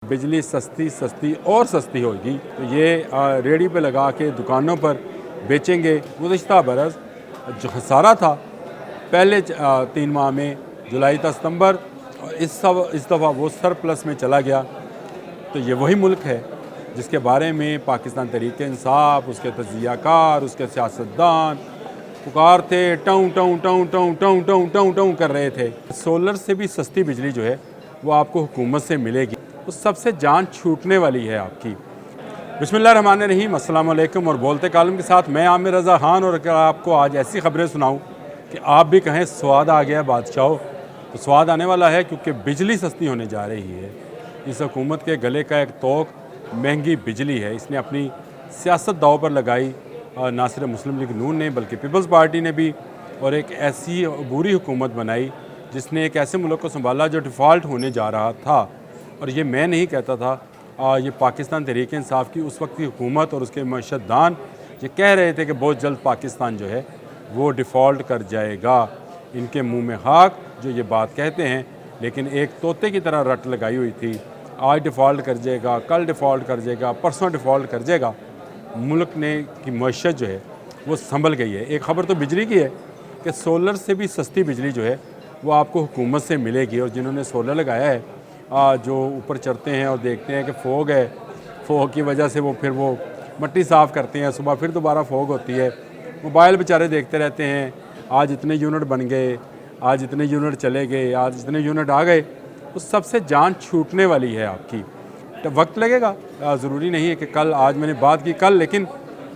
बिजली सस्ती सस्ती और सस्ती होगी तो ये रेडी पे लगा के दुकानों पर बेचेंगे। गुज़िश्ता बरस जो खसारा था पहले 3 माह में, जुलाई था सितंबर, और इस दफ़ा वो सरप्लस में चला गया। तो ये वही मुल्क है जिसके बारे में पाकिस्तान तहरीक इंसाफ, उसके तज्ज़ियाकार, उसके सियासतदान पुकार थे, टूं टूं टूं टूं टूं टूं टूं टूं कर रहे थे। सोलर से भी सस्ती बिजली जो है वो आपको हुकूमत से मिलेगी, तो सबसे जान छूटने वाली है आपकी। बिस्मिल्लाहिर्रहमानिर्रहीम, अस्सलाम वालेकुम। और बोलते कालम के साथ मैं आमिर रज़ा खान, और अगर आपको आज ऐसी खबरें सुनाऊं कि आप भी कहें स्वाद आ गया बादशाह, तो स्वाद आने वाला है, क्योंकि बिजली सस्ती होने जा रही है। इस हुकूमत के गले का एक तोक महंगी बिजली है। इसने अपनी सियासत दाव पर लगाई, ना सिर्फ मुस्लिम लीग नून ने बल्कि पीपल्स पार्टी ने भी, और एक ऐसी बुरी हुकूमत बनाई जिसने एक ऐसे मुल्क को संभाला जो डिफ़ॉल्ट होने जा रहा था। और ये मैं नहीं कहता था, ये पाकिस्तान तहरीक इंसाफ की उस वक्त की हुकूमत और उसके मशदान ये कह रहे थे कि बहुत जल्द पाकिस्तान जो है वो डिफ़ॉल्ट कर जाएगा। इनके मुंह में खाक जो ये बात कहते हैं, लेकिन एक तोते की तरह रट लगाई हुई थी। आज डिफ़ॉल्ट कर जाएगा, कल डिफ़ॉल्ट कर जाएगा, परसों डिफ़ॉल्ट कर जाएगा। मुल्क ने की मईशत जो है वो संभल गई है। एक ख़बर तो बिजली की है कि सोलर से भी सस्ती बिजली जो है वो आपको हुकूमत से मिलेगी। और जिन्होंने सोलर लगाया है, जो ऊपर चढ़ते हैं और देखते हैं कि फ़ोग है, फ़ोग की वजह से वो फिर वो मिट्टी साफ़ करते हैं, सुबह फिर दोबारा फ़ोग होती है। मोबाइल बेचारे देखते रहते हैं, आज इतने यूनिट बन गए, आज इतने यूनिट चले गए, आज इतने यूनिट आ गए। तो सबसे जान छूटने वाली है आपकी। तो वक्त लगेगा, ज़रूरी नहीं है कि कल, आज मैंने बात की कल, लेकिन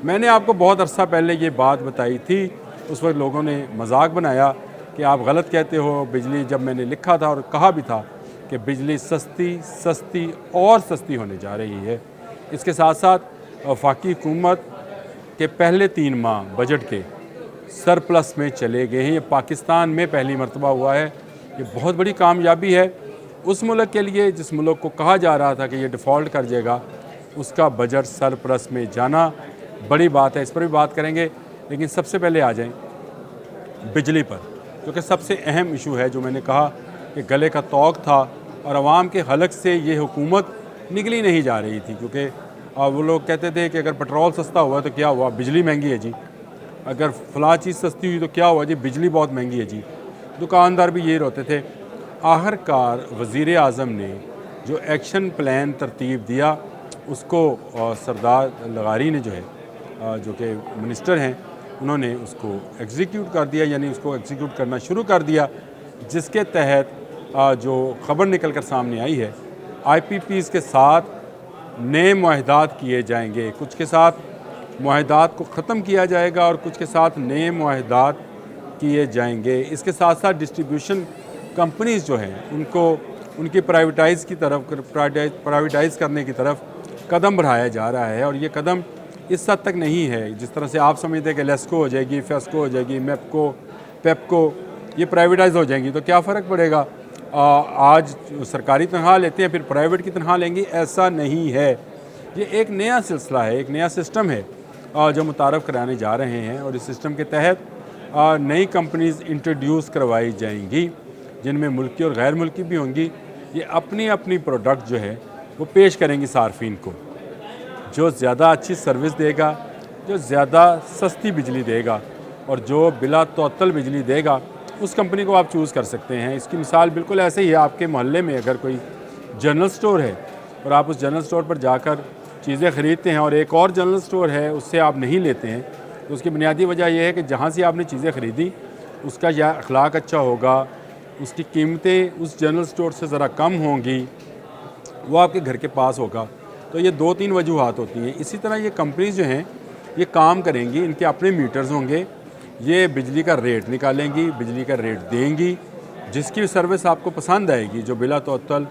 मैंने आपको बहुत अरसा पहले ये बात बताई थी। उस वक्त लोगों ने मजाक बनाया कि आप गलत कहते हो बिजली, जब मैंने लिखा था और कहा भी था कि बिजली सस्ती सस्ती और सस्ती होने जा रही है। इसके साथ साथ वफाकी हुकूमत के पहले 3 माह बजट के सरप्लस में चले गए हैं। ये पाकिस्तान में पहली मरतबा हुआ है। ये बहुत बड़ी कामयाबी है उस मुल्क के लिए जिस मुल्क को कहा जा रहा था कि ये डिफ़ॉल्ट कर जाएगा, उसका बजट सरप्लस में जाना बड़ी बात है। इस पर भी बात करेंगे, लेकिन सबसे पहले आ जाएं बिजली पर, क्योंकि सबसे अहम इशू है। जो मैंने कहा कि गले का तोक था और आवाम के हलक से ये हुकूमत निकली नहीं जा रही थी, क्योंकि वो लोग कहते थे कि अगर पेट्रोल सस्ता हुआ तो क्या हुआ, बिजली महंगी है जी। अगर फ़लाँ चीज़ सस्ती हुई तो क्या हुआ जी, बिजली बहुत महंगी है जी। दुकानदार भी ये रोते थे। आखिरकार वज़ीर आज़म ने जो एक्शन प्लान तरतीब दिया, उसको सरदार लगारी ने जो है, जो कि मिनिस्टर हैं, उन्होंने उसको एग्जीक्यूट कर दिया, यानी उसको एग्जीक्यूट करना शुरू कर दिया, जिसके तहत जो ख़बर निकल कर सामने आई है, IPPs के साथ नए मुआहदात किए जाएंगे। कुछ के साथ मुआहदात को ख़त्म किया जाएगा और कुछ के साथ नए मुआहदात किए जाएंगे। इसके साथ साथ डिस्ट्रीब्यूशन कंपनीज़ जो हैं उनको उनकी प्राइवेटाइज़ करने की तरफ कदम बढ़ाया जा रहा है। और ये कदम इस हद तक नहीं है जिस तरह से आप समझते हैं कि लेस्को हो जाएगी, फेस्को हो जाएगी, मेपको, पेपको, ये प्राइवेटाइज़ हो जाएंगी तो क्या फ़र्क पड़ेगा। आज सरकारी तनख्वाह लेते हैं, फिर प्राइवेट की तनख्वाह लेंगी, ऐसा नहीं है। ये एक नया सिलसिला है, एक नया सिस्टम है जो मुतारफ़ कराने जा रहे हैं। और इस सिस्टम के तहत नई कंपनीज़ इंट्रोड्यूस करवाई जाएंगी, जिनमें मुल्की और गैर मुल्की भी होंगी। ये अपनी अपनी प्रोडक्ट जो है वो पेश करेंगी सार्फिन को। जो ज़्यादा अच्छी सर्विस देगा, जो ज़्यादा सस्ती बिजली देगा और जो बिला तोतल बिजली देगा, उस कंपनी को आप चूज़ कर सकते हैं। इसकी मिसाल बिल्कुल ऐसे ही है। आपके मोहल्ले में अगर कोई जनरल स्टोर है और आप उस जनरल स्टोर पर जाकर चीज़ें ख़रीदते हैं और एक और जनरल स्टोर है उससे आप नहीं लेते हैं, तो उसकी बुनियादी वजह यह है कि जहाँ से आपने चीज़ें ख़रीदी उसका या अखलाक अच्छा होगा, उसकी कीमतें उस जनरल स्टोर से ज़रा कम होंगी, वो आपके घर के पास होगा। तो ये 2-3 वजूहात होती हैं। इसी तरह ये कंपनीज़ जो हैं ये काम करेंगी, इनके अपने मीटर्स होंगे, ये बिजली का रेट निकालेंगी, बिजली का रेट देंगी। जिसकी सर्विस आपको पसंद आएगी, जो बिला तोतल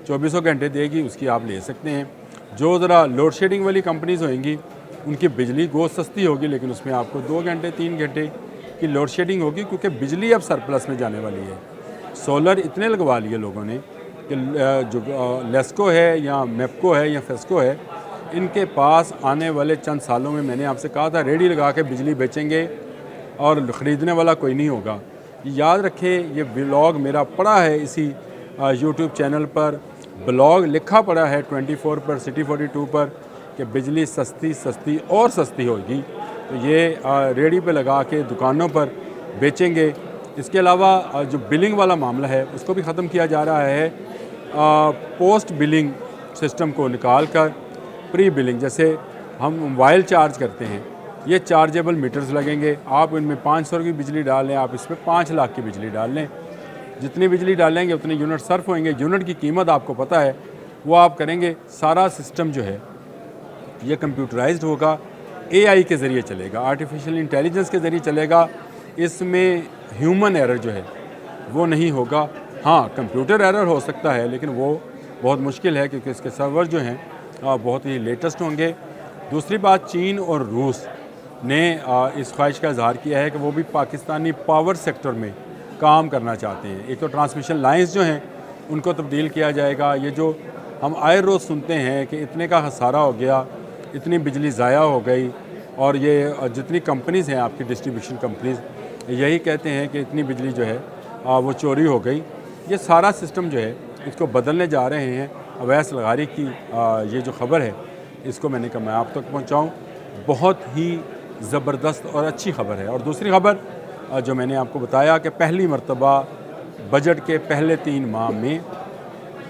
24 घंटे देगी, उसकी आप ले सकते हैं। जो ज़रा लोड शेडिंग वाली कंपनीज़ होंगी उनकी बिजली गो सस्ती होगी, लेकिन उसमें आपको 2 घंटे 3 घंटे की लोड शेडिंग होगी, क्योंकि बिजली अब सरप्लस में जाने वाली है। सोलर इतने लगवा लिए लोगों ने कि जो लेस्को है या मेपको है या फेस्को है, इनके पास आने वाले चंद सालों में, मैंने आपसे कहा था, रेडी लगा के बिजली बेचेंगे और ख़रीदने वाला कोई नहीं होगा। याद रखें, ये व्लॉग मेरा पड़ा है इसी YouTube चैनल पर ब्लॉग लिखा पड़ा है 24 पर, सिटी 42 पर कि बिजली सस्ती सस्ती और सस्ती होगी, तो ये रेडी पे लगा के दुकानों पर बेचेंगे। इसके अलावा जो बिलिंग वाला मामला है उसको भी ख़त्म किया जा रहा है। पोस्ट बिलिंग सिस्टम को निकाल कर प्री बिलिंग, जैसे हम मोबाइल चार्ज करते हैं, ये चार्जेबल मीटर्स लगेंगे। आप इनमें 500 की बिजली डाल लें, आप इसमें 5 लाख की बिजली डाल लें, जितनी बिजली डालेंगे उतने यूनिट सर्फ होंगे। यूनिट की कीमत आपको पता है, वो आप करेंगे। सारा सिस्टम जो है ये कंप्यूटराइज्ड होगा, एआई के ज़रिए चलेगा, आर्टिफिशियल इंटेलिजेंस के ज़रिए चलेगा। इसमें ह्यूमन एरर जो है वो नहीं होगा। हाँ, कंप्यूटर एरर हो सकता है, लेकिन वो बहुत मुश्किल है क्योंकि इसके सर्वर जो हैं बहुत ही लेटेस्ट होंगे। दूसरी बात, चीन और रूस ने इस ख्वाहिश का इजहार किया है कि वो भी पाकिस्तानी पावर सेक्टर में काम करना चाहते हैं। एक तो ट्रांसमिशन लाइंस जो हैं उनको तब्दील किया जाएगा। ये जो हम आए रोज़ सुनते हैं कि इतने का खसारा हो गया, इतनी बिजली ज़ाया हो गई, और ये जितनी कंपनीज़ हैं आपकी डिस्ट्रीब्यूशन कंपनीज़, यही कहते हैं कि इतनी बिजली जो है वो चोरी हो गई। ये सारा सिस्टम जो है इसको बदलने जा रहे हैं। अवैस लगारी की ये जो ख़बर है इसको मैंने कहा मैं आप तक पहुँचाऊँ। बहुत ही ज़बरदस्त और अच्छी ख़बर है। और दूसरी ख़बर जो मैंने आपको बताया कि पहली मरतबा बजट के पहले 3 माह में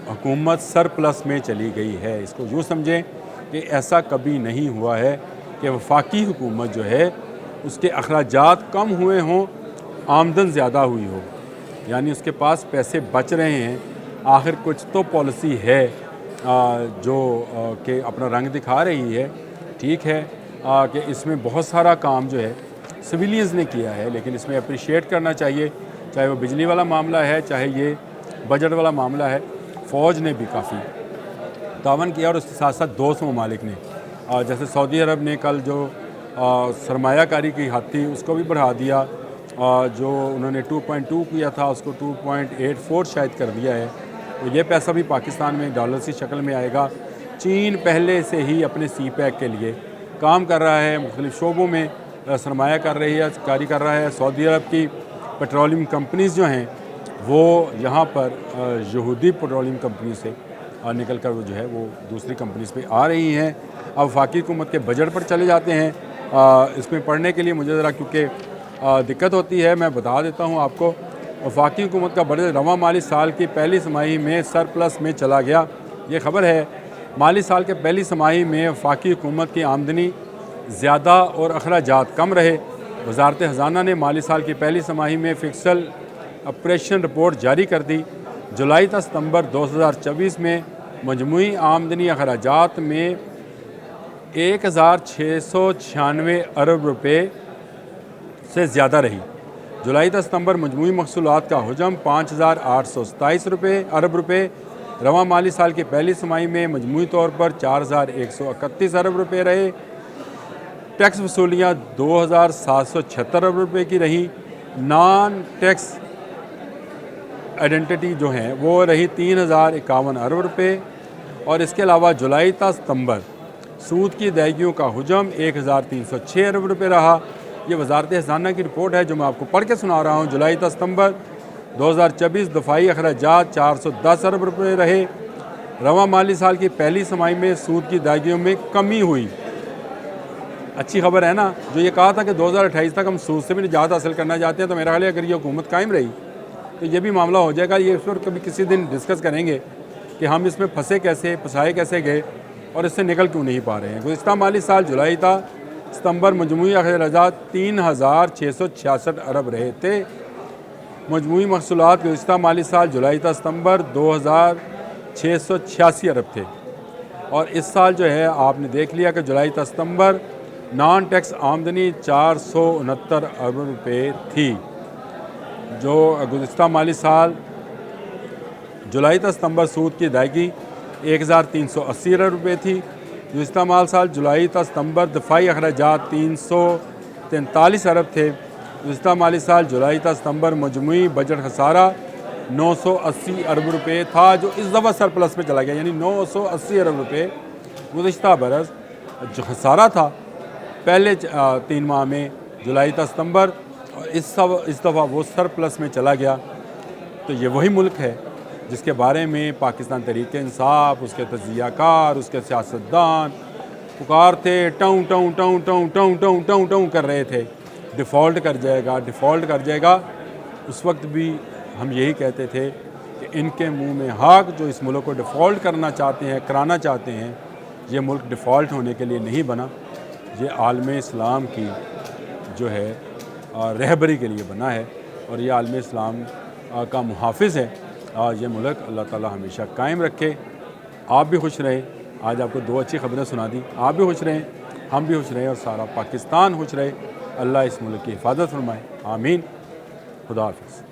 हुकूमत सरप्लस में चली गई है। इसको यूँ समझें कि ऐसा कभी नहीं हुआ है कि वफाकी हुकूमत जो है उसके अखराजात कम हुए हों, आमदन ज़्यादा हुई हो, यानी उसके पास पैसे बच रहे हैं। आखिर कुछ तो पॉलिसी है जो कि अपना रंग दिखा रही है। ठीक है कि इसमें बहुत सारा काम जो है सिविलियंस ने किया है, लेकिन इसमें अप्रिशिएट करना चाहिए, चाहे वो बिजली वाला मामला है, चाहे ये बजट वाला मामला है। फ़ौज ने भी काफ़ी तावन किया और उसके साथ साथ दोस्त ममालिक ने, जैसे सऊदी अरब ने कल जो सरमायाकारी की हद थी उसको भी बढ़ा दिया। जो उन्होंने 2.2 किया था उसको 2.84 शायद कर दिया है। तो ये पैसा भी पाकिस्तान में डॉलर्स की शक्ल में आएगा। चीन पहले से ही अपने CPEC के लिए काम कर रहा है, मुख्तलिफ़ शोबों में सरमाया कर रही है, कारी कर रहा है। सऊदी अरब की पेट्रोलियम कंपनीज़ जो हैं वो यहाँ पर यहूदी पेट्रोलियम कंपनी से निकल कर वो जो है वो दूसरी कंपनीज़ पे आ रही हैं। अब वफाकी हुकूमत के बजट पर चले जाते हैं। इसमें पढ़ने के लिए मुझे ज़रा क्योंकि दिक्कत होती है, मैं बता देता हूँ आपको। वफाकी हुकूमत का बजट रवां माली साल की पहली तिमाही में सरप्लस में चला गया। ये ख़बर है, माली साल के पहली तिमाही में वफाकी हुकूमत की आमदनी ज़्यादा और अखराजात कम रहे। वज़ारत ख़ज़ाना ने माली साल की पहली तिमाही में फिक्सल ऑपरेशन रिपोर्ट जारी कर दी। जुलाई से सितंबर 2024 में मजमूई आमदनी अखराजात में 1696 अरब रुपये से ज़्यादा रही। जुलाई से सितंबर मजमूई महसूलात का हजम 5827 अरब रुपये। रवां माली साल की पहली तिमाही में मजमूई तौर पर 4131 अरब रुपये रहे। टैक्स वसूलियाँ 2776 अरब रुपये की रहीं। नॉन टैक्स आइडेंटिटी जो हैं वो रही 3051 अरब रुपये। और इसके अलावा जुलाई से सितंबर सूद की अदायगियों का हजम 1306 अरब रुपये रहा। ये वज़ारत ख़ज़ाना की रिपोर्ट है जो मैं आपको पढ़ के सुना रहा हूँ। जुलाई से सितंबर 2024 दफ़ाई अखराजात 410 अरब रुपये रहे। रवां माली साल की पहली तिमाही में सूद की अदायगियों में कमी हुई। अच्छी खबर है ना। जो ये कहा था कि 2028 तक हम सूद से भी निजात हासिल करना चाहते हैं, तो मेरा ख्याल है अगर ये हुकूमत कायम रही तो ये भी मामला हो जाएगा। ये इस पर कभी किसी दिन डिस्कस करेंगे कि हम इसमें फंसे कैसे, फंसाए कैसे गए और इससे निकल क्यों नहीं पा रहे हैं। गुज़िश्ता माली साल जुलाई था सितंबर मजमूई अखराजात 3666 अरब रहे थे। मजमूई महसूलात गुज़िश्ता माली साल जुलाई से सितंबर 2686 अरब थे। और इस साल जो है आपने देख लिया कि जुलाई से सितंबर नॉन टैक्स आमदनी 469 अरब रुपये थी। जो गुज़िश्ता माली साल जुलाई से सितंबर सूद की अदायगी 1380 अरब रुपये थी। गुज़िश्ता माल साल जुलाई से सितंबर दफ़ाई अखराजात 343 अरब थे। गुज़िश्ता माली साल जुलाई से सितंबर मजमूई बजट खसारा 980 अरब रुपये था, जो इस दफ़ा सरप्लस में चला गया, यानी 980 अरब रुपये गुज़िश्ता बरस जो खसारा था पहले 3 माह में, जुलाई से सितंबर, और इस दफ़ा वो सरप्लस में चला गया। तो ये वही मुल्क है जिसके बारे में पाकिस्तान तहरीक इंसाफ, उसके तजियाकार, उसके सियासतदान पुकारते टूं टूं टूं टूं टूं टूं टूं टूं कर रहे थे, डिफ़ॉल्ट कर जाएगा, डिफ़ॉल्ट कर जाएगा। उस वक्त भी हम यही कहते थे कि इनके मुंह में हक, जो इस मुल्क को डिफ़ॉल्ट करना चाहते हैं, कराना चाहते हैं, ये मुल्क डिफ़ॉल्ट होने के लिए नहीं बना, ये आलम इस्लाम की जो है रहबरी के लिए बना है और ये आलम इस्लाम का मुहाफ़िज़ है। ये मुल्क अल्लाह ताला हमेशा कायम रखे। आप भी खुश रहें। आज आपको 2 अच्छी खबरें सुना दी। आप भी खुश रहें, हम भी खुश रहें और सारा पाकिस्तान खुश रहे। अल्लाह इस मुल्क की हिफाजत फरमाए। आमीन। खुदा हाफ़िज़।